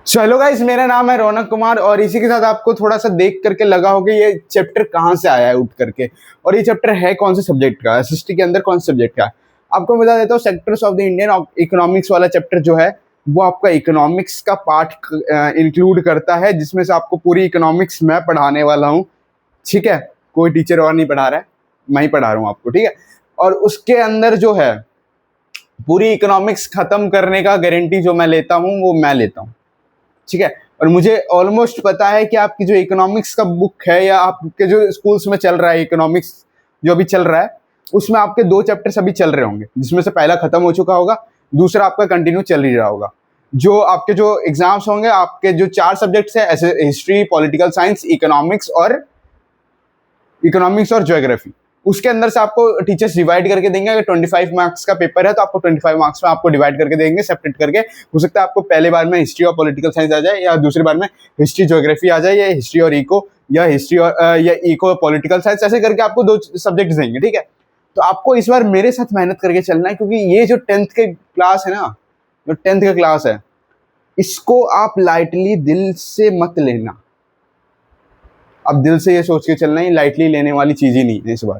So hello guys, मेरा नाम है रौनक कुमार और इसी के साथ आपको थोड़ा सा देख करके लगा होगा ये चैप्टर कहाँ से आया है उठ करके, और ये चैप्टर है कौन से सब्जेक्ट का, एसएसटी के अंदर कौन से सब्जेक्ट का है। आपको बता देता हूँ, sectors of the Indian economics वाला चैप्टर जो है वो आपका इकोनॉमिक्स का पार्ट इंक्लूड करता है, जिसमें से आपको पूरी इकोनॉमिक्स मैं पढ़ाने वाला हूँ। ठीक है, कोई टीचर और नहीं पढ़ा रहा है, मैं ही पढ़ा रहा हूँ आपको। ठीक है, और उसके अंदर जो है पूरी इकोनॉमिक्स खत्म करने का गारंटी जो मैं लेता हूँ वो मैं लेता हूँ। ठीक है, और मुझे ऑलमोस्ट पता है कि आपकी जो इकोनॉमिक्स का बुक है या आपके जो स्कूल्स में चल रहा है इकोनॉमिक्स जो अभी चल रहा है, उसमें आपके 2 चैप्टर्स अभी चल रहे होंगे, जिसमें से पहला खत्म हो चुका होगा, दूसरा आपका कंटिन्यू चल ही रहा होगा। जो आपके जो एग्जाम्स होंगे, आपके जो 4 सब्जेक्ट्स है ऐसे हिस्ट्री, पॉलिटिकल साइंस, इकोनॉमिक्स और ज्योग्राफी, उसके अंदर से आपको टीचर्स डिवाइड करके देंगे। अगर 25 मार्क्स का पेपर है तो आपको 25 मार्क्स में आपको डिवाइड करके देंगे, सेपरेट करके। हो सकता है आपको पहले बार में हिस्ट्री और पॉलिटिकल साइंस आ जाए, या दूसरी बार में हिस्ट्री ज्योग्राफी आ जाए, या हिस्ट्री और इको, या हिस्ट्री और या इको और पॉलिटिकल साइंस, ऐसे करके आपको 2 सब्जेक्ट देंगे। ठीक है, तो आपको इस बार मेरे साथ मेहनत करके चलना है, क्योंकि ये जो 10th के क्लास है ना, जो 10th का क्लास है, इसको आप लाइटली दिल से मत लेना। अब दिल से ये सोच के चलना, ही लाइटली लेने वाली चीज ही नहीं है। इस बार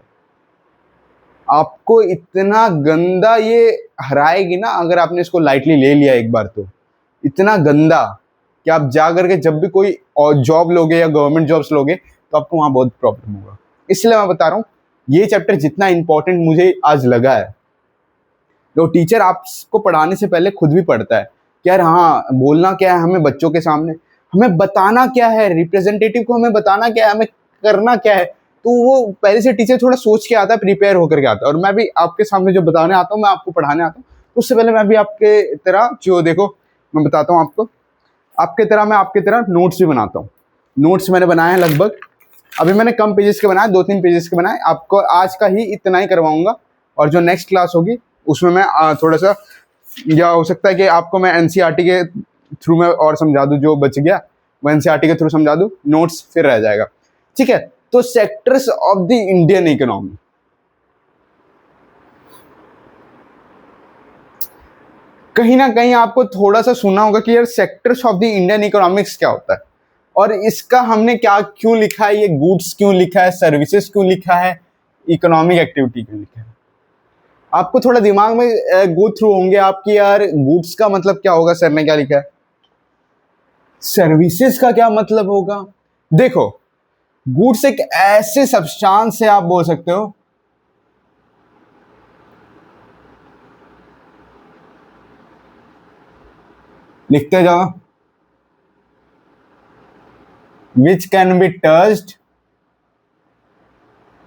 आपको इतना गंदा ये हराएगी ना, अगर आपने इसको लाइटली ले लिया एक बार, तो इतना गंदा कि आप जा करके जब भी कोई और जॉब लोगे या गवर्नमेंट जॉब्स लोगे तो आपको वहां बहुत प्रॉब्लम होगा। इसलिए मैं बता रहा हूँ, ये चैप्टर जितना इंपॉर्टेंट मुझे आज लगा है, तो टीचर आपको पढ़ाने से पहले खुद भी पढ़ता है कि यार हाँ, बोलना क्या है हमें बच्चों के सामने, हमें बताना क्या है, रिप्रेजेंटेटिव को हमें बताना क्या है, हमें करना क्या है। तो वो पहले से टीचर थोड़ा सोच के आता है, प्रिपेयर होकर के आता है। और मैं भी आपके सामने जो बताने आता हूँ, मैं आपको पढ़ाने आता हूँ, तो उससे पहले मैं भी आपके तरह जो देखो मैं बताता हूँ आपको, मैं आपके तरह नोट्स भी बनाता हूँ। नोट्स मैंने बनाए हैं लगभग, अभी मैंने कम पेजेस के बनाए, 2-3 पेजेस के बनाए। आपको आज का ही इतना ही करवाऊंगा, और जो नेक्स्ट क्लास होगी उसमें मैं थोड़ा सा, या हो सकता है कि आपको मैं एनसीईआरटी के थ्रू में और समझा दूँ, जो बच गया वो एनसीईआरटी के थ्रू समझा दूँ, नोट्स फिर रह जाएगा। ठीक है, तो sectors of the Indian economy, कहीं ना कहीं आपको थोड़ा सा सुना होगा कि यार sectors of the Indian economics क्या होता है, और इसका हमने क्या क्यों लिखा है, ये गुड्स क्यों लिखा है, सर्विसेज क्यों लिखा है, इकोनॉमिक एक्टिविटी क्यों लिखा है। आपको थोड़ा दिमाग में गो थ्रू होंगे आपकी, यार गुड्स का मतलब क्या होगा, सर ने क्या लिखा है, सर्विसेज का क्या मतलब होगा। देखो, गुड्स एक ऐसे सब्सटेंस है, आप बोल सकते हो, लिखते जाओ, which can be touched,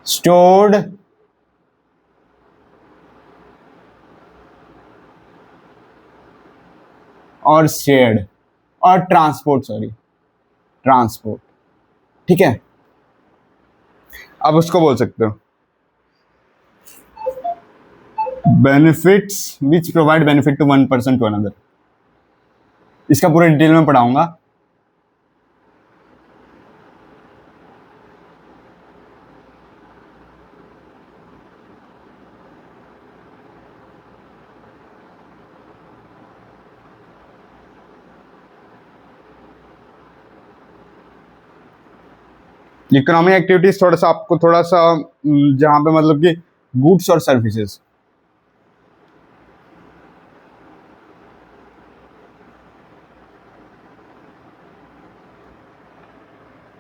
stored, और शेयर्ड, और ट्रांसपोर्ट। ठीक है, अब उसको बोल सकते हो benefits which provide benefit to one person to another. इसका पूरा डिटेल में पढ़ाऊंगा। इकोनॉमिक एक्टिविटीज थोड़ा सा आपको जहां पे मतलब कि गुड्स और सर्विसेज,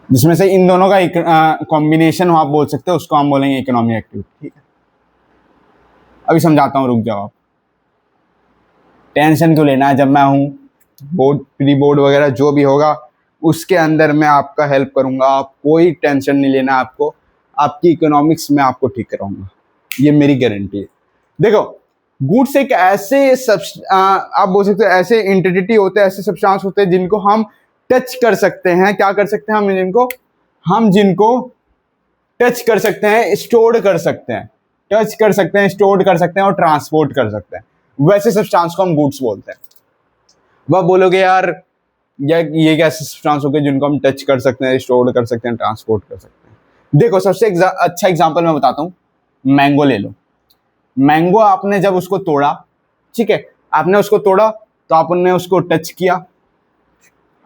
जिसमें से इन दोनों का कॉम्बिनेशन हो, आप बोल सकते हो, उसको हम बोलेंगे इकोनॉमिक एक्टिविटी। ठीक है, अभी समझाता हूँ, रुक जाओ आप। टेंशन क्यों लेना है, जब मैं हूँ, बोर्ड प्री बोर्ड वगैरह जो भी होगा उसके अंदर मैं आपका हेल्प करूंगा। आप कोई टेंशन नहीं लेना, आपको आपकी इकोनॉमिक्स में आपको ठीक कराऊंगा, ये मेरी गारंटी है। देखो, गुड्स एक ऐसे आप बोल सकते हो ऐसे इंटिटी होते हैं, ऐसे सब्सटेंस होते हैं जिनको हम टच कर सकते हैं। क्या कर सकते हैं हम जिनको टच कर सकते हैं, स्टोर कर सकते हैं, टच कर सकते हैं, स्टोर कर सकते हैं और ट्रांसपोर्ट कर सकते हैं, वैसे सब्सटेंस को हम गुड्स बोलते हैं। वह बोलोगे यार ये कैसे सब्सटेंस हो गए जिनको हम टच कर सकते हैं, स्टोर कर सकते हैं, ट्रांसपोर्ट कर सकते हैं। देखो, सबसे अच्छा एग्जांपल मैं बताता हूँ, मैंगो ले लो। मैंगो आपने जब उसको तोड़ा, ठीक है, आपने उसको तोड़ा तो आपने उसको टच किया,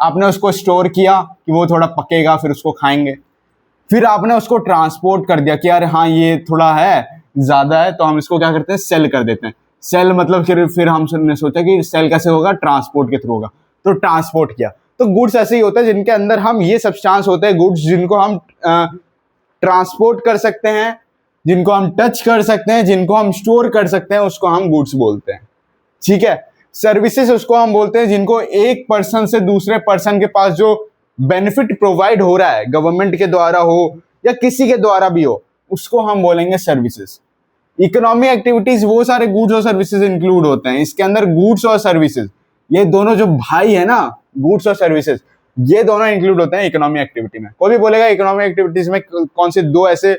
आपने उसको स्टोर किया कि वो थोड़ा पकेगा, फिर उसको खाएंगे। फिर आपने उसको ट्रांसपोर्ट कर दिया कि यार हाँ ये थोड़ा है, ज़्यादा है, तो हम इसको क्या करते हैं, सेल कर देते हैं। सेल मतलब फिर हमने सोचा कि सेल कैसे होगा, ट्रांसपोर्ट के थ्रू होगा, तो ट्रांसपोर्ट किया। तो गुड्स ऐसे ही होता है जिनके अंदर हम ये सब्सटेंस होते हैं गुड्स, जिनको हम ट्रांसपोर्ट कर सकते हैं, जिनको हम टच कर सकते हैं, जिनको हम स्टोर कर सकते हैं, उसको हम गुड्स बोलते हैं। ठीक है। सर्विसेज उसको हम बोलते हैं जिनको एक पर्सन से दूसरे पर्सन के पास जो बेनिफिट प्रोवाइड हो रहा है, गवर्नमेंट के द्वारा हो या किसी के द्वारा भी हो, उसको हम बोलेंगे सर्विसेज। इकोनॉमिक एक्टिविटीज वो सारे गुड्स और सर्विसेज इंक्लूड होते हैं। इसके अंदर गुड्स और सर्विसेज, ये दोनों जो भाई है ना, गुड्स और सर्विसेज, ये दोनों इंक्लूड होते हैं इकोनॉमिक एक्टिविटी में। कोई भी बोलेगा इकोनॉमिक एक्टिविटीज में कौन से दो ऐसे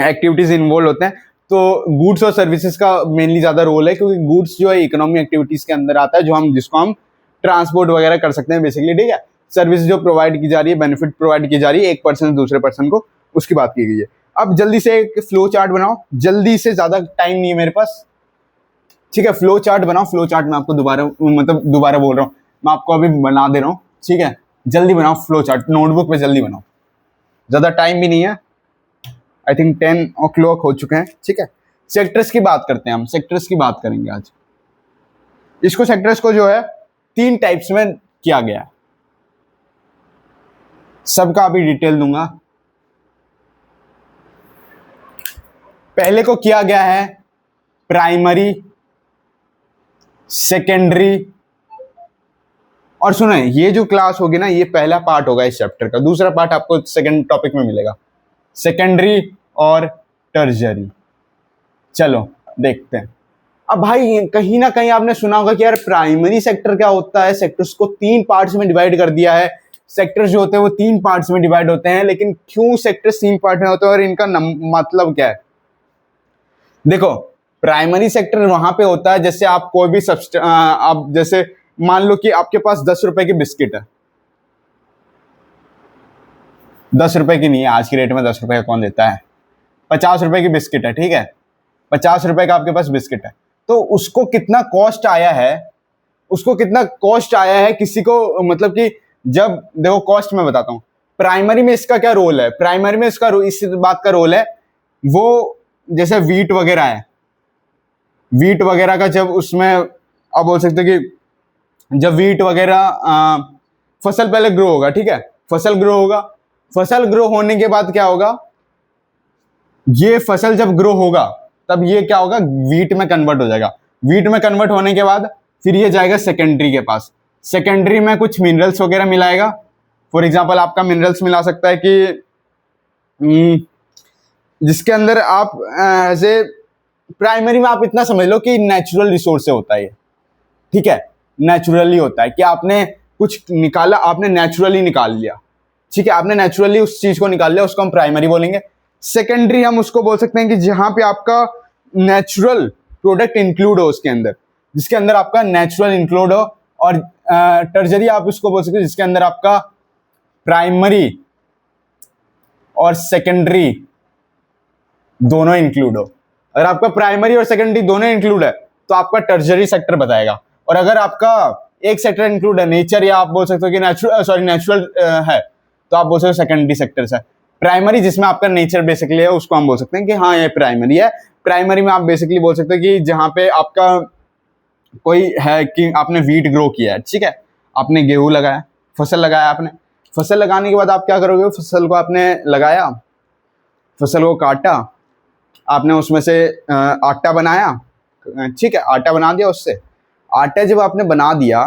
एक्टिविटीज इन्वॉल्व होते हैं, तो गुड्स और सर्विसेज का मेनली ज्यादा रोल है, क्योंकि गुड्स जो है इकोनॉमिक एक्टिविटीज के अंदर आता है, जिसको हम ट्रांसपोर्ट वगैरह कर सकते हैं बेसिकली। ठीक है। सर्विस जो प्रोवाइड की जा रही है, बेनिफिट प्रोवाइड की जा रही है एक पर्सन से दूसरे पर्सन को, उसकी बात की गई है। अब जल्दी से एक फ्लो चार्ट बनाओ, जल्दी से, ज्यादा टाइम नहीं है मेरे पास। ठीक है, फ्लो चार्ट बनाओ। फ्लो चार्ट मैं आपको दोबारा बोल रहा हूँ, मैं आपको अभी बना दे रहा हूँ। ठीक है, जल्दी बनाओ फ्लो चार्ट, नोटबुक पे जल्दी बनाओ, ज्यादा टाइम भी नहीं है। आई थिंक 10 o'clock हो चुके हैं। ठीक है, सेक्टर्स की बात करते हैं, हम सेक्टर्स की बात करेंगे आज। इसको सेक्टर्स को जो है 3 टाइप्स में किया गया है, सबका अभी डिटेल दूंगा। पहले को किया गया है प्राइमरी, सेकेंडरी, और सुने ये जो क्लास होगी ना, ये पहला पार्ट होगा इस चैप्टर का। दूसरा पार्ट आपको सेकंड टॉपिक में मिलेगा, सेकेंडरी और टर्जरी। चलो देखते हैं। अब भाई कहीं ना कहीं आपने सुना होगा कि यार प्राइमरी सेक्टर क्या होता है। सेक्टर्स को 3 पार्ट्स में डिवाइड कर दिया है। सेक्टर्स जो होते हैं वो 3 पार्ट्स में डिवाइड होते हैं, लेकिन क्यों सेक्टर्स 3 पार्ट में होते हैं और इनका मतलब क्या है? देखो, प्राइमरी सेक्टर वहां पे होता है जैसे आप कोई भी आप जैसे मान लो कि आपके पास 10 रुपए की बिस्किट है। 10 रुपए की नहीं है, आज की रेट में 10 रुपए का कौन देता है। 50 रुपए की बिस्किट है। ठीक है, 50 रुपए का आपके पास बिस्किट है, तो उसको कितना कॉस्ट आया है, किसी को, मतलब कि जब देखो कॉस्ट मैं बताता हूं। प्राइमरी में इसका क्या रोल है? प्राइमरी में इसका इस बात का रोल है, वो जैसे वीट वगैरह है, वीट वगैरह का जब उसमें आप बोल सकते हो कि जब वीट वगैरह फसल पहले ग्रो होगा। ठीक है, फसल ग्रो होगा, फसल ग्रो होने के बाद क्या होगा, ये फसल जब ग्रो होगा तब ये क्या होगा, वीट में कन्वर्ट हो जाएगा। वीट में कन्वर्ट होने के बाद फिर ये जाएगा सेकेंडरी के पास। सेकेंडरी में कुछ मिनरल्स वगैरह मिलाएगा। फॉर एग्जांपल आपका मिनरल्स मिला सकता है कि जिसके अंदर आप ऐसे प्राइमरी में आप इतना समझ लो कि नेचुरल रिसोर्स से होता है ये। ठीक है, नेचुरली होता है कि आपने कुछ निकाला, आपने नेचुरली निकाल लिया। ठीक है, आपने नेचुरली उस चीज को निकाल लिया, उसको हम प्राइमरी बोलेंगे। सेकेंडरी हम उसको बोल सकते हैं कि जहां पे आपका नेचुरल प्रोडक्ट इंक्लूड हो उसके अंदर, जिसके अंदर आपका नेचुरल इंक्लूड हो। और टर्जरी आप उसको बोल सकते हैं जिसके अंदर आपका प्राइमरी और सेकेंडरी दोनों इंक्लूड हो। अगर आपका प्राइमरी और सेकेंडरी दोनों इंक्लूड है तो आपका टर्जरी सेक्टर बताएगा। और अगर आपका एक सेक्टर इंक्लूड है, नेचर, या आप बोल सकते हो कि नेचुरल है, तो आप बोल सकते हो सेकेंडरी सेक्टर्स है। प्राइमरी जिसमें आपका नेचर बेसिकली है, उसको हम बोल सकते हैं कि हाँ ये प्राइमरी है। प्राइमरी में आप बेसिकली बोल सकते हो कि जहां पे आपका कोई है कि आपने वीट ग्रो किया है। ठीक है, आपने गेहूं लगाया, फसल लगाया, आपने फसल लगाने के बाद आप क्या करोगे, फसल को आपने लगाया, फसल को काटा, आपने उसमें से आटा बनाया। ठीक है, आटा बना दिया। उससे आटा जब आपने बना दिया,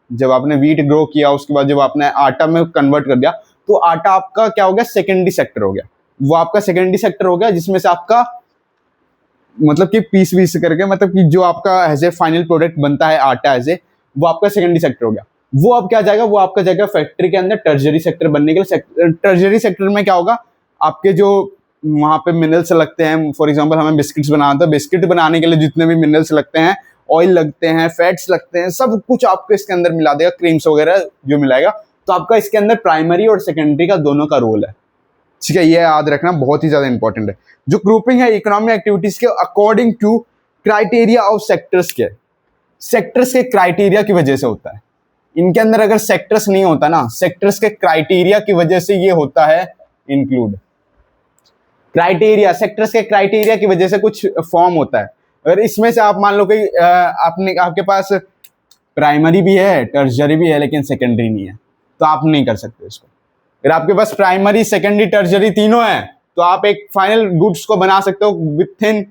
जब आपने वीट ग्रो किया, उसके बाद जब आपने आटा में कन्वर्ट कर दिया, तो आटा आपका क्या हो गया, सेकेंडरी सेक्टर हो गया। वो आपका सेकेंडरी सेक्टर हो गया, जिसमें से आपका मतलब कि पीस करके, मतलब कि जो आपका एज ए फाइनल प्रोडक्ट बनता है आटा एज ए, वो आपका सेकेंडरी सेक्टर हो गया। वो अब क्या जाएगा, वो आपका जाएगा फैक्ट्री के अंदर टर्जरी सेक्टर बनने के लिए। टर्जरी सेक्टर में क्या होगा, आपके जो वहां पे मिनरल्स लगते हैं, फॉर एग्जांपल हमें बिस्किट्स बनाना, तो बिस्किट बनाने के लिए जितने भी मिनरल्स लगते हैं, ऑयल लगते हैं, फैट्स लगते हैं, सब कुछ आपको इसके अंदर मिला देगा, क्रीम्स वगैरह जो मिलाएगा। तो आपका इसके अंदर प्राइमरी और सेकेंडरी का दोनों का रोल है। ठीक है, ये याद रखना, बहुत ही ज्यादा इंपॉर्टेंट है। जो ग्रुपिंग है इकोनॉमिक एक्टिविटीज के according to criteria of sectors के क्राइटेरिया की वजह से होता है। इनके अंदर अगर सेक्टर्स नहीं होता ना, सेक्टर्स के क्राइटेरिया की वजह से ये होता है इंक्लूड। क्राइटेरिया, सेक्टर्स के क्राइटेरिया की वजह से कुछ फॉर्म होता है। अगर इसमें से आप मान लो कि आपके पास प्राइमरी भी है, टर्शरी भी है, लेकिन सेकेंडरी नहीं है, तो आप नहीं कर सकते इसको। अगर आपके पास प्राइमरी, सेकेंडरी, टर्शरी तीनों है, तो आप एक फाइनल गुड्स को बना सकते हो विथ इन,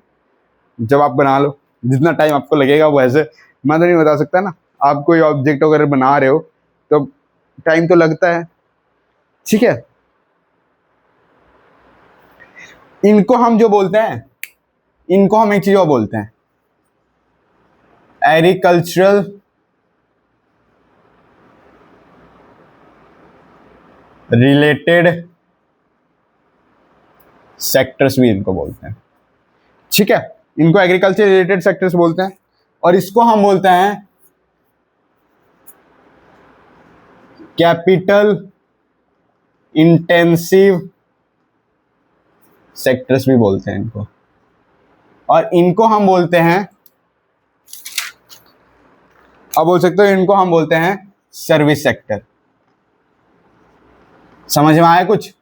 जब आप बना लो, जितना टाइम आपको लगेगा वो ऐसे मैं तो नहीं बता सकता ना। आप कोई ऑब्जेक्ट अगर बना रहे हो तो टाइम तो लगता है, ठीक है। इनको हम जो बोलते हैं, इनको हम एक चीज और बोलते हैं, एग्रीकल्चरल रिलेटेड सेक्टर्स भी इनको बोलते हैं, ठीक है। इनको एग्रीकल्चर रिलेटेड सेक्टर्स बोलते हैं, और इसको हम बोलते हैं कैपिटल इंटेंसिव सेक्टर्स भी बोलते हैं इनको। और इनको हम बोलते हैं, अब बोल सकते हो इनको हम बोलते हैं सर्विस सेक्टर। समझ में आया कुछ?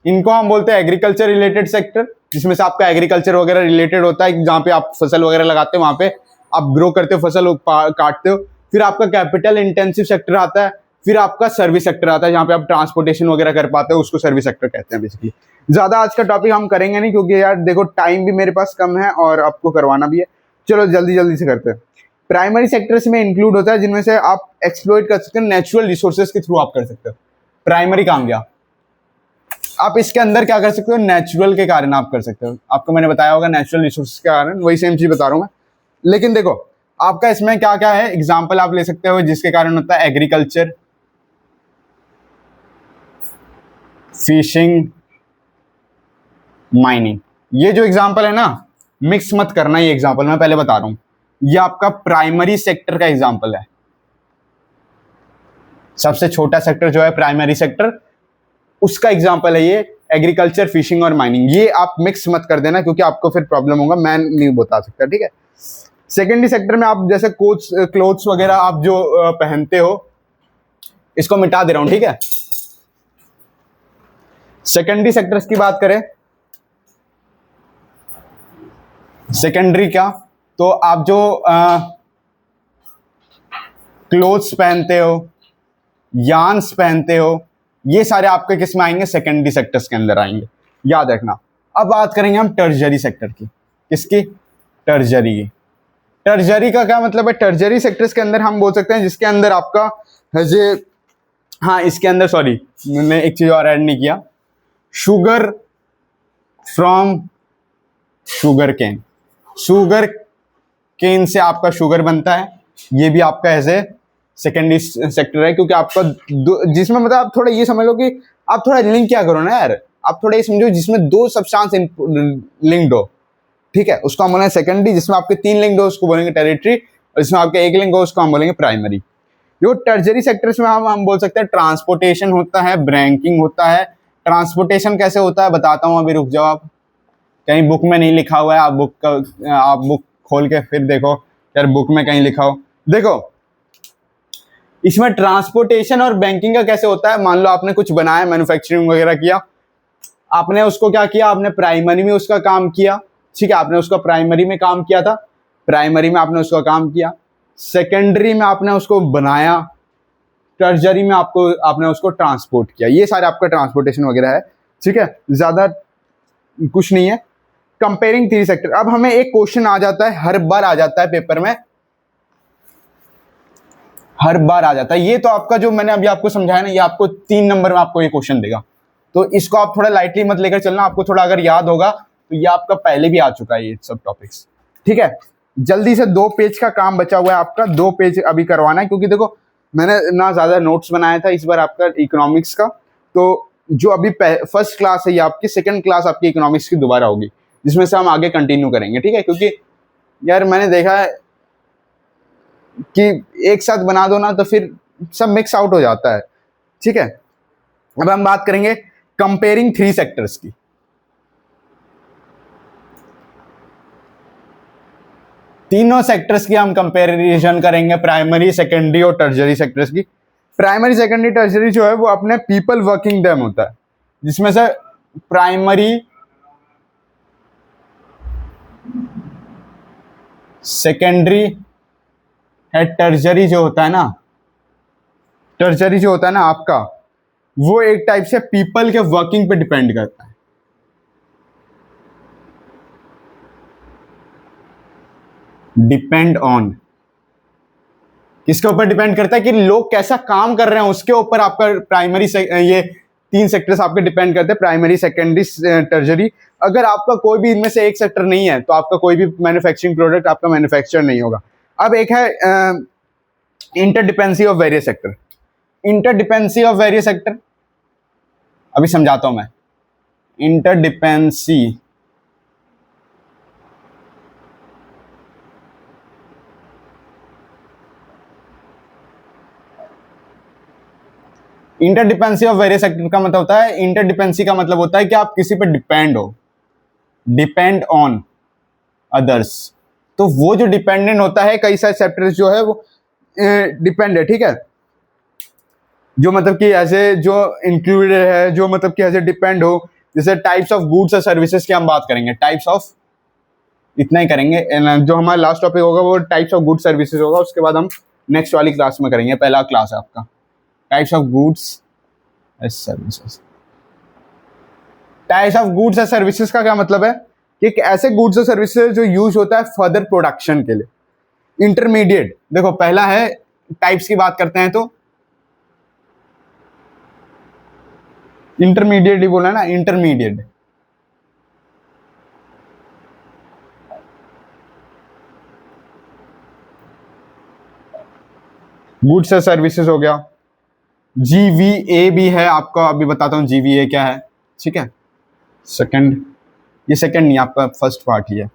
इनको हम बोलते हैं एग्रीकल्चर रिलेटेड सेक्टर, जिसमें से आपका एग्रीकल्चर वगैरह रिलेटेड होता है, जहां पे आप फसल वगैरह लगाते हो, वहां पे आप ग्रो करते हो, फसल काटते हो। फिर आपका कैपिटल इंटेंसिव सेक्टर आता है, फिर आपका सर्विस सेक्टर आता है, जहां पे आप ट्रांसपोर्टेशन वगैरह कर पाते हो, उसको सर्विस सेक्टर कहते हैं बेसिकली। ज्यादा आज का टॉपिक हम करेंगे नहीं, क्योंकि यार देखो टाइम भी मेरे पास कम है और आपको करवाना भी है। चलो जल्दी जल्दी से करते हैं। प्राइमरी सेक्टर्स में इंक्लूड होता है जिनमें से आप एक्सप्लॉइट कर सकते हो, नेचुरल रिसोर्सेज के थ्रू आप कर सकते हो। प्राइमरी काम क्या, आप इसके अंदर क्या कर सकते हो, नेचुरल के कारण आप कर सकते हो। आपको मैंने बताया होगा नेचुरल रिसोर्सेज के कारण, वही सेम चीज बता रहा हूं मैं। लेकिन देखो आपका इसमें क्या क्या है, एग्जाम्पल आप ले सकते हो जिसके कारण होता है एग्रीकल्चर, फिशिंग, माइनिंग। ये जो एग्जाम्पल है ना, मिक्स मत करना, ये एग्जाम्पल मैं पहले बता रहा हूं, ये आपका प्राइमरी सेक्टर का एग्जाम्पल है। सबसे छोटा सेक्टर जो है प्राइमरी सेक्टर, उसका एग्जाम्पल है ये एग्रीकल्चर, फिशिंग और माइनिंग। ये आप मिक्स मत कर देना, क्योंकि आपको फिर प्रॉब्लम होगा, मैं नहीं बता सकता, ठीक है। सेकेंडरी सेक्टर में आप जैसे क्लोथ्स वगैरह आप जो पहनते हो, इसको मिटा दे रहा हूं, ठीक है। सेकेंडरी सेक्टर्स की बात करें, सेकेंडरी क्या, तो आप जो क्लोथ्स पहनते हो, यार्न्स पहनते हो, ये सारे आपके किस में आएंगे, सेकेंडरी सेक्टर्स के अंदर आएंगे, याद रखना। अब बात करेंगे हम टर्शरी सेक्टर की। किसकी? टर्शरी की। टर्शरी का क्या मतलब है? टर्शरी सेक्टर्स के अंदर हम बोल सकते हैं जिसके अंदर आपका जे, हाँ इसके अंदर, सॉरी मैंने एक चीज और ऐड नहीं किया, sugar from sugar cane. Sugar cane से आपका शुगर बनता है, ये भी आपका ऐसे सेकेंडरी सेक्टर है, क्योंकि आपका जिसमें मतलब आप थोड़ा ये समझ लो कि आप थोड़ा लिंक क्या करो ना यार, आप थोड़ा ये समझो जिसमें दो सब्सटेंस लिंक्ड हो, ठीक है, उसको हम बोलेंगे सेकेंडरी। जिसमें आपके तीन लिंक्ड हो उसको बोलेंगे टेरिटरी, और जिसमें आपके एक लिंक हो उसको हम बोलेंगे प्राइमरी। जो टर्शरी सेक्टर्स में हम बोल सकते हैं ट्रांसपोर्टेशन होता है, बैंकिंग होता है। ट्रांसपोर्टेशन कैसे होता है बताता हूँ, अभी रुक जाओ, आप कहीं बुक में नहीं लिखा हुआ है, आप बुक खोल के फिर देखो यार, बुक में कहीं लिखा हो, देखो इसमें ट्रांसपोर्टेशन और बैंकिंग का कैसे होता है। मान लो आपने कुछ बनाया, मैन्युफैक्चरिंग वगैरह किया, आपने उसको क्या किया, आपने प्राइमरी में उसका काम किया, ठीक है, आपने उसका प्राइमरी में काम किया था, प्राइमरी में आपने उसका काम किया, सेकेंडरी में आपने उसको बनाया, टर्शरी में आपने उसको ट्रांसपोर्ट किया। ये सारे आपका ट्रांसपोर्टेशन वगैरह है, ठीक है, ज्यादा कुछ नहीं है। कंपेयरिंग थ्री सेक्टर, अब हमें एक क्वेश्चन आ जाता है, हर बार आ जाता है पेपर में, हर बार आ जाता है। ये तो आपका जो मैंने अभी आपको समझाया ना, ये आपको 3 नंबर में आपको ये क्वेश्चन देगा, तो इसको आप थोड़ा लाइटली मत लेकर चलना। आपको थोड़ा अगर याद होगा तो ये आपका पहले भी आ चुका है ये सब टॉपिक्स, ठीक है। जल्दी से 2 पेज का काम बचा हुआ है आपका, 2 पेज अभी करवाना है, क्योंकि देखो मैंने ना ज्यादा नोट्स बनाया था इस बार आपका इकोनॉमिक्स का, तो जो अभी फर्स्ट क्लास है ये आपकी, सेकंड क्लास आपकी इकोनॉमिक्स की दोबारा होगी, जिसमें से हम आगे कंटिन्यू करेंगे, ठीक है। क्योंकि यार मैंने देखा है कि एक साथ बना दो ना तो फिर सब मिक्स आउट हो जाता है, ठीक है। अब हम बात करेंगे कंपेयरिंग थ्री सेक्टर्स की। तीनों सेक्टर्स की हम कंपैरिजन करेंगे, प्राइमरी, सेकेंडरी और टर्शियरी सेक्टर्स की। प्राइमरी, सेकेंडरी, टर्शियरी जो है वो अपने पीपल वर्किंग देम होता है, जिसमें से प्राइमरी, सेकेंडरी है, टर्शियरी जो होता है ना, टर्शियरी जो होता है ना आपका, वो एक टाइप से पीपल के वर्किंग पे डिपेंड करता है। डिपेंड ऑन, किसके ऊपर डिपेंड करता है कि लोग कैसा काम कर रहे हैं, उसके ऊपर आपका प्राइमरी ये तीन सेक्टर्स आपके डिपेंड करते हैं, प्राइमरी, सेकेंडरी, टर्शियरी। अगर आपका कोई भी इनमें से एक सेक्टर नहीं है तो आपका कोई भी मैन्युफैक्चरिंग प्रोडक्ट आपका मैन्युफैक्चर नहीं होगा। अब एक है interdependency of various sector. Interdependency of various sector अभी समझाता हूं मैं। Interdependency interdependency of various sector का मतलब होता है, इंटरडिपेंडेंसी का मतलब होता है कि आप किसी पे डिपेंड हो, डिपेंड ऑन अदर्स। तो वो जो डिपेंडेंट होता है, कई सारे सेक्टर्स जो है वो डिपेंड है, ठीक है, जो मतलब कि ऐसे जो इंक्लूडेड है, जो मतलब कि ऐसे डिपेंड हो। जैसे टाइप्स ऑफ गुड्स और सर्विसेज की हम बात करेंगे, टाइप्स ऑफ, इतना ही करेंगे, जो हमारा लास्ट टॉपिक होगा वो टाइप्स ऑफ गुड्स सर्विसेज होगा, उसके बाद हम नेक्स्ट वाली क्लास में करेंगे। पहला क्लास है आपका types of goods and services. Types of goods and services का क्या मतलब है कि एक ऐसे गुड्स और सर्विसेज जो यूज होता है फर्दर प्रोडक्शन के लिए। इंटरमीडिएट, देखो पहला है, टाइप्स की बात करते हैं तो इंटरमीडिएट ही बोला ना, इंटरमीडिएट। गुड्स और सर्विसेज हो गया। जीवीए भी है आपका, अभी बताता हूँ जीवीए क्या है, ठीक है। सेकंड, ये सेकंड नहीं, आपका फर्स्ट पार्ट ही है।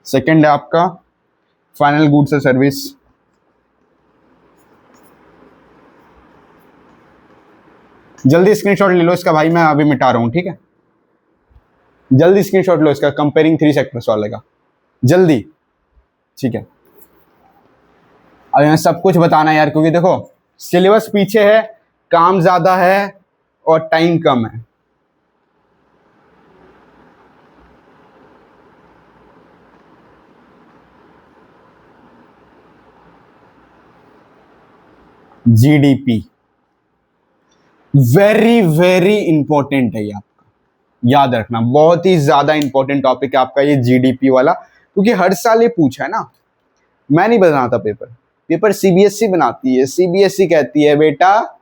सेकंड है आपका फाइनल गुड्स और सर्विस। जल्दी स्क्रीनशॉट ले लो इसका भाई, मैं अभी मिटा रहा हूँ, ठीक है। जल्दी स्क्रीनशॉट लो इसका, कंपेयरिंग थ्री सेक्टर्स वाले का, जल्दी, ठीक है। अब मैं सब कुछ बताना यार, क्योंकि देखो सिलेबस पीछे है, काम ज्यादा है और टाइम कम है। जीडीपी वेरी वेरी इंपॉर्टेंट है ये आपका, याद रखना, बहुत ही ज्यादा इंपॉर्टेंट टॉपिक है आपका ये जीडीपी वाला, क्योंकि हर साल ये पूछा है ना। मैं नहीं बनाता पेपर, पेपर सीबीएसई बनाती है। सीबीएसई कहती है बेटा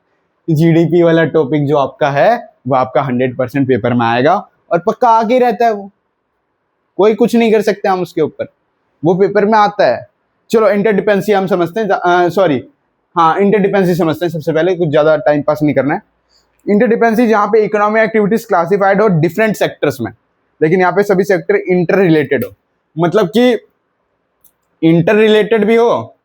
जीडीपी वाला टॉपिक जो आपका है वो आपका 100% पेपर में आएगा, और पक्का आगे रहता है वो, कोई कुछ नहीं कर सकते हम उसके ऊपर, वो पेपर में आता है। चलो इंटरडिपेंडेंसी हम समझते हैं, सॉरी हाँ इंटरडिपेंडेंसी समझते हैं सबसे पहले, कुछ ज्यादा टाइम पास नहीं करना है। इंटरडिपेंडेंसी जहाँ पे इकोनॉमिक एक्टिविटीज क्लासिफाइड हो डिफरेंट सेक्टर्स में, लेकिन यहाँ पे सभी सेक्टर इंटर रिलेटेड हो, मतलब कि इंटर रिलेटेड भी हो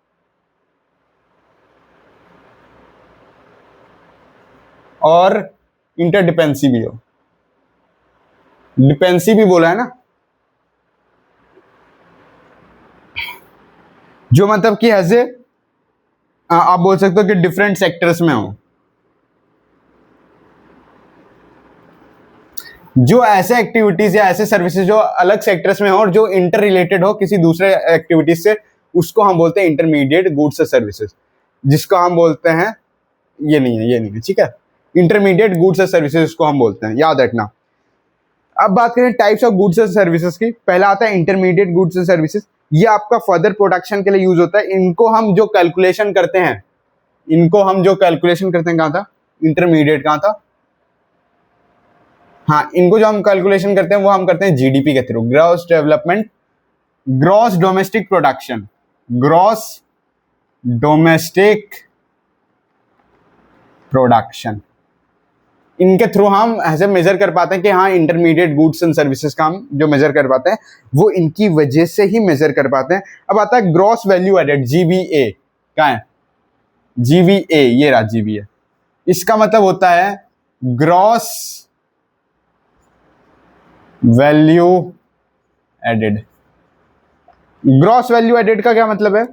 और इंटरडिपेंडेंसी भी हो। डिपेंडेंसी भी बोला है ना, जो मतलब कि ऐसे आप बोल सकते हो कि डिफरेंट सेक्टर्स में हो, जो ऐसे एक्टिविटीज या ऐसे सर्विसेज जो अलग सेक्टर्स में हो और जो इंटर रिलेटेड हो किसी दूसरे एक्टिविटीज से, उसको हम बोलते हैं इंटरमीडिएट गुड्स और सर्विसेज, जिसको हम बोलते हैं, ये नहीं है, ये नहीं है, ठीक है। इंटरमीडिएट गुड्स और सर्विसेज को हम बोलते हैं, याद रखना। अब बात करें टाइप्स ऑफ गुड्स और सर्विसेज की, पहला आता है इंटरमीडिएट गुड्स और सर्विसेज। ये आपका फर्दर प्रोडक्शन के लिए यूज होता है। इनको हम जो कैलकुलेशन करते हैं, कहाँ था इंटरमीडिएट, कहाँ था, हाँ, इनको जो हम कैलकुलेशन करते हैं वो हम करते हैं जीडीपी के through, gross development, gross domestic production, gross domestic production. इनके थ्रू हम ऐसे मेजर कर पाते हैं कि हाँ इंटरमीडिएट गुड्स एंड सर्विसेज का हम जो मेजर कर पाते हैं वो इनकी वजह से ही मेजर कर पाते हैं। अब आता है ग्रॉस वैल्यू एडेड, जीवीए, क्या है जीवीए, ये रहा जीवीए। इसका मतलब होता है gross value added, gross value added का क्या मतलब है?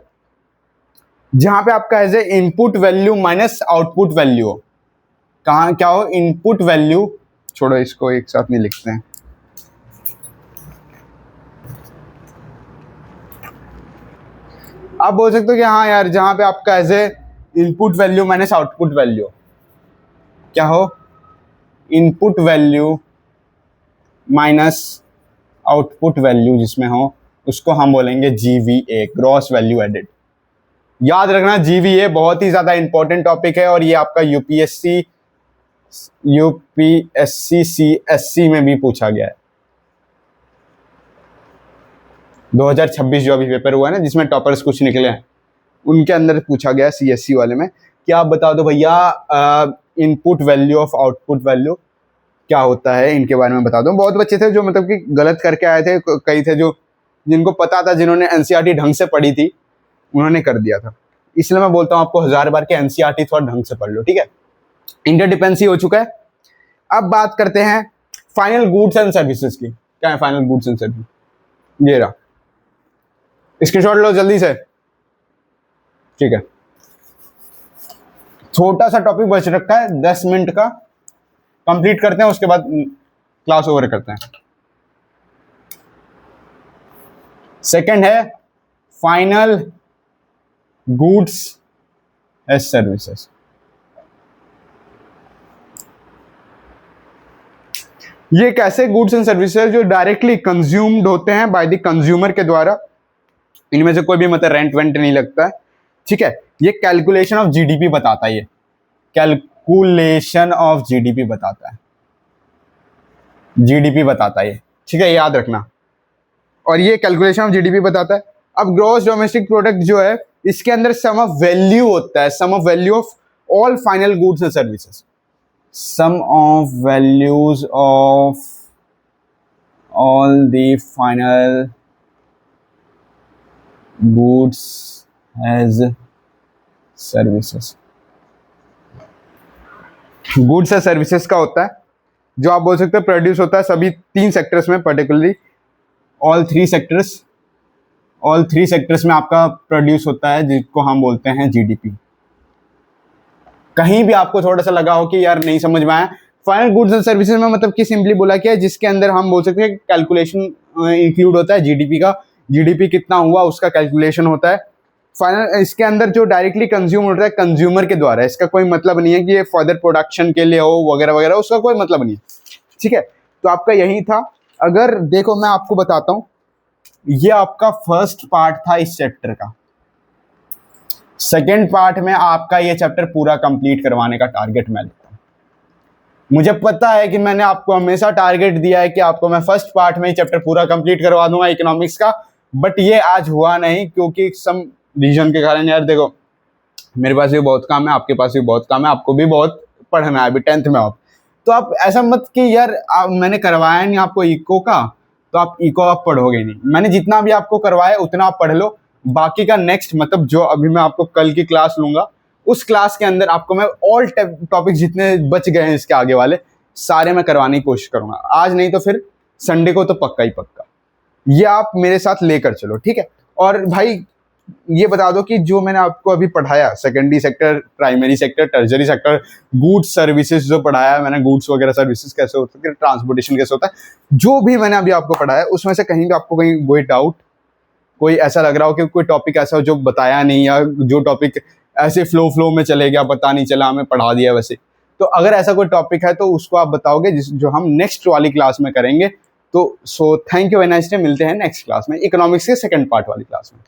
जहां पे आपका as a input value minus output value हो। कहाँ क्या हो? इनपुट वैल्यू, छोड़ो इसको एक साथ नहीं लिखते हैं। आप बोल सकते हो कि हाँ यार, जहां पे आपका as a input value minus output value क्या हो? Input value minus output value जिसमें हो, उसको हम बोलेंगे GVA, ग्रॉस वैल्यू एडेड। याद रखना GVA बहुत ही ज्यादा इंपॉर्टेंट टॉपिक है और ये आपका यूपीएससी CSC में भी पूछा गया है। 2026 जो अभी पेपर हुआ है ना, जिसमें टॉपर्स कुछ निकले हैं, उनके अंदर पूछा गया CSC वाले में कि आप बता दो भैया input value of output value क्या होता है, इनके बारे में बता दो। बहुत बच्चे थे जो मतलब कि गलत करके आए थे, कई थे जो जिनको पता था, जिन्होंने NCERT ढंग से पढ़ी थी, उन्होंने कर दिया था। इसलिए मैं बोलता हूँ आपको 1000 बार के NCERT थोड़ा ढंग से पढ़ लो, ठीक है। इंटरडिपेंडेंसी हो चुका है। अब बात करते हैं फाइनल गुड्स एंड सर्विसेज की। क्या है फाइनल गुड्स एंड सर्विस? ये रहा, स्क्रीनशॉट लो जल्दी से, ठीक है। छोटा सा टॉपिक बच रखा है 10 मिनट का, कंप्लीट करते हैं, उसके बाद क्लास ओवर करते हैं। सेकंड है फाइनल गुड्स एज सर्विसेज। ये कैसे गुड्स एंड सर्विसेज जो डायरेक्टली कंज्यूम्ड होते हैं बाय द कंज्यूमर के द्वारा, इनमें से कोई भी मतलब रेंट वेंट नहीं लगता है, ठीक है। ये कैलकुलेशन ऑफ GDP बताता है, ये कैलकुलेशन ऑफ GDP बताता है, GDP बताता है ये, ठीक है, याद रखना। और ये कैलकुलेशन ऑफ GDP बताता है। अब ग्रॉस डोमेस्टिक प्रोडक्ट जो है, इसके अंदर सम ऑफ वैल्यू होता है, sum of value of all final goods and services, sum of values of all the final goods as services. Goods as services का होता है जो आप बोल सकते हो प्रोड्यूस होता है सभी 3 सेक्टर्स में, पर्टिकुलरली ऑल थ्री सेक्टर्स में आपका प्रोड्यूस होता है, जिसको हम बोलते हैं GDP। कहीं भी आपको थोड़ा सा लगा हो कि यार नहीं समझ में आया, फाइनल गुड्स एंड सर्विसेज में मतलब कि सिंपली बोला क्या है, जिसके अंदर हम बोल सकते हैं कैलकुलेशन इंक्लूड होता है GDP का, GDP कितना हुआ उसका कैलकुलेशन होता है। फाइनल इसके अंदर जो डायरेक्टली कंज्यूम होता है कंज्यूमर के द्वारा, इसका कोई मतलब नहीं है कि ये फर्दर प्रोडक्शन के लिए हो वगैरह वगैरह, उसका कोई मतलब नहीं है, ठीक है। तो आपका यही था। अगर देखो मैं आपको बताता हूँ, ये आपका फर्स्ट पार्ट था इस चैप्टर का। सेकेंड पार्ट में आपका ये चैप्टर पूरा कंप्लीट करवाने का टारगेट मैं लेता हूँ। मुझे पता है कि मैंने आपको हमेशा टारगेट दिया है कि आपको मैं फर्स्ट पार्ट में ही चैप्टर पूरा कंप्लीट करवा दूंगा इकोनॉमिक्स का, बट ये आज हुआ नहीं क्योंकि सम रीजन के कारण। यार देखो, मेरे पास भी बहुत काम है, आपके पास भी बहुत काम है, आपको भी बहुत पढ़ना है, अभी 10th में आप, तो आप ऐसा मत कि यार मैंने करवाया नहीं आपको इको का तो आप इको आप पढ़ोगे नहीं। मैंने जितना भी आपको करवाया उतना आप पढ़ लो, बाकी का नेक्स्ट मतलब जो अभी मैं आपको कल की क्लास लूंगा, उस क्लास के अंदर आपको मैं ऑल टॉपिक जितने बच गए हैं इसके आगे वाले सारे मैं करवाने की कोशिश करूंगा। आज नहीं तो फिर संडे को तो पक्का ही पक्का, ये आप मेरे साथ लेकर चलो, ठीक है। और भाई ये बता दो कि जो मैंने आपको अभी पढ़ाया, secondary sector, primary sector, टर्जरी sector, goods services जो पढ़ाया मैंने, गुड्स वगैरह सर्विसेज कैसे होता है, ट्रांसपोर्टेशन कैसे होता है, जो भी मैंने अभी आपको पढ़ाया उसमें से कहीं भी आपको कहीं कोई डाउट, कोई ऐसा लग रहा हो कि कोई टॉपिक ऐसा हो जो बताया नहीं, या जो टॉपिक ऐसे फ्लो में चले गया, पता नहीं चला, हमें पढ़ा दिया वैसे, तो अगर ऐसा कोई टॉपिक है तो उसको आप बताओगे जो हम नेक्स्ट वाली क्लास में करेंगे। तो so thank you very nice day, मिलते हैं नेक्स्ट क्लास में, इकोनॉमिक्स के सेकंड पार्ट वाली क्लास में।